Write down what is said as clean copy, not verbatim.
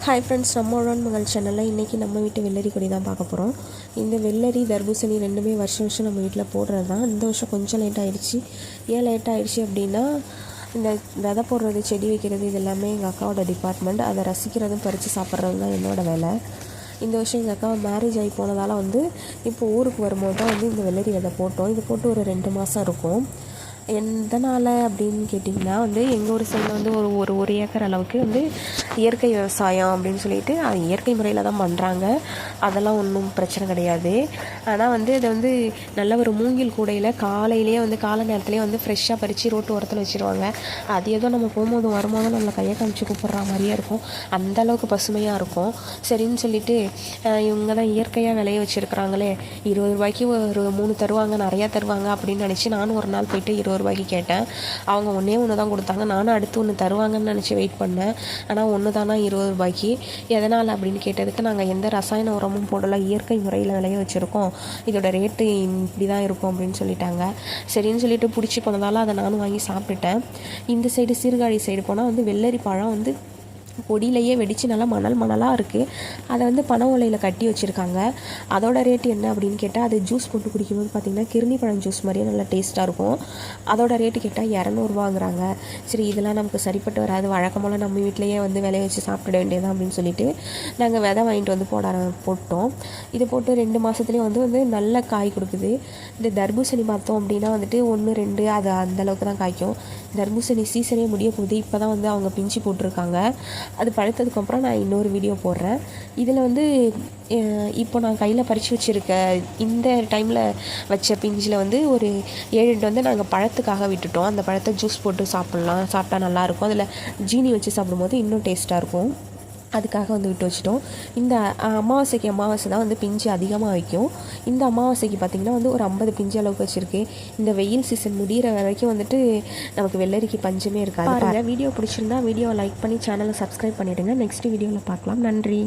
Hi friends, நம்மளோட மகள் சேனலில் இன்றைக்கி நம்ம வீட்டு வெள்ளரி கொடி தான் பார்க்க போகிறோம். இந்த வெள்ளரி தர்பூசணி ரெண்டுமே வருஷம் நம்ம வீட்டில் போடுறது தான். இந்த வருஷம் கொஞ்சம் லேட் ஆகிடுச்சு. ஏன் லேட் ஆகிடுச்சு அப்படின்னா, இந்த விதை போடுறது, செடி வைக்கிறது, இது எல்லாமே எங்கள் அக்காவோட டிபார்ட்மெண்ட். அதை ரசிக்கிறதும் பறித்து சாப்பிட்றது தான் என்னோடய வேலை. இந்த வருஷம் எங்கள் அக்காவை மேரேஜ் ஆகி போனதால் இப்போ ஊருக்கு வரும்போது தான் இந்த வெள்ளரி விதை போட்டோம். இது போட்டு ஒரு 2 மாதம் இருக்கும். எதனால் அப்படின்னு கேட்டிங்கன்னா, எங்கள் ஊர் சைடில் ஒரு ஏக்கர் அளவுக்கு இயற்கை விவசாயம் அப்படின்னு சொல்லிட்டு அது இயற்கை முறையில் தான் பண்ணுறாங்க. அதெல்லாம் ஒன்றும் பிரச்சனை கிடையாது. ஆனால் அதை நல்ல ஒரு மூங்கில் கூடையில் காலையிலேயே காலை நேரத்துலேயே ஃப்ரெஷ்ஷாக பறித்து ரோட்டு ஓரத்தில் வச்சுருவாங்க. அது ஏதோ நம்ம போகும்போது வரும்போது நம்மளை கையை காமிச்சு கூப்பிட்ற மாதிரியே இருக்கும். அந்தளவுக்கு பசுமையாக இருக்கும். சரின்னு சொல்லிட்டு இவங்க தான் இயற்கையாக விளைய வச்சுருக்குறாங்களே, 20 ரூபாய்க்கு ஒரு 3 தருவாங்க, நிறையா தருவாங்க அப்படின்னு நினச்சி நானும் ஒரு நாள் போயிட்டு 20 ரூபாய்க்கு கேட்டேன். அவங்க ஒன்று தான் கொடுத்தாங்க. நானும் அடுத்து ஒன்று தருவாங்கன்னு நினச்சி வெயிட் பண்ணேன். ஆனால் ஒன்று தானா 20 ரூபாய்க்கு. எதனால் அப்படின்னு கேட்டதுக்கு, நாங்கள் எந்த ரசாயன உரமும் போடலை, இயற்கை முறையில் விளைய வச்சுருக்கோம், இதோட ரேட்டு இப்படி தான் இருக்கும் அப்படின்னு சொல்லிட்டாங்க. சரின்னு சொல்லிட்டு பிடிச்சி போனதால் அதை நானும் வாங்கி சாப்பிட்டுட்டேன். இந்த சைடு சீர்காழி சைடு போனால் வெள்ளரி பழம் கொடியிலையே வெடித்து நல்லா மணலாக இருக்குது. அதை பனை ஓலையில் கட்டி வச்சுருக்காங்க. அதோட ரேட் என்ன அப்படின்னு கேட்டால், அது ஜூஸ் போட்டு குடிக்கும்போது பார்த்திங்கன்னா கிருணி பழம் ஜூஸ் மாதிரியே நல்லா டேஸ்ட்டாக இருக்கும். அதோட ரேட்டு கேட்டால் 200 ரூபாங்கிறாங்க. சரி, இதெல்லாம் நமக்கு சரிப்பட்டு வராது, வழக்கமாக நம்ம வீட்டிலையே விளைய வச்சு சாப்பிட வேண்டியதான் அப்படின்னு சொல்லிட்டு நாங்கள் விதை வாங்கிட்டு போட்டோம். இது போட்டு 2 மாதத்துலேயும் நல்ல காய் கொடுக்குது. இந்த தர்பூசணி பார்த்தோம் அப்படின்னா 1 2 அது அந்தளவுக்கு தான் காய்க்கும். தர்பூசணி சீசனே முடிய போகுது. இப்போ தான் அவங்க பிஞ்சு போட்டிருக்காங்க. அது பழுத்ததுக்கப்புறம் நான் இன்னொரு வீடியோ போடுறேன். இதில் இப்போ நான் கையில் பறித்து வச்சுருக்க இந்த டைமில் வச்ச பிஞ்சில் ஒரு 7 நாங்கள் பழத்துக்காக விட்டுட்டோம். அந்த பழத்தை ஜூஸ் போட்டு சாப்பிட்டா நல்லாயிருக்கும். அதில் ஜீனி வச்சு சாப்பிடும்போது இன்னும் டேஸ்ட்டாக இருக்கும். அதுக்காக விட்டு வச்சிட்டோம். இந்த அமாவாசை தான் பிஞ்சு அதிகமாக வைக்கும். இந்த அமாவாசைக்கு பார்த்திங்கன்னா ஒரு 50 பிஞ்சு அளவுக்கு வச்சுருக்கு. இந்த வெயில் சீசன் முடிகிற வரைக்கும் நமக்கு வெள்ளரிக்கு பஞ்சமே இருக்காது. வீடியோ பிடிச்சிருந்தா வீடியோவை லைக் பண்ணி சேனலை சப்ஸ்கிரைப் பண்ணிவிடுங்க. நெக்ஸ்ட் வீடியோவில் பார்க்கலாம். நன்றி.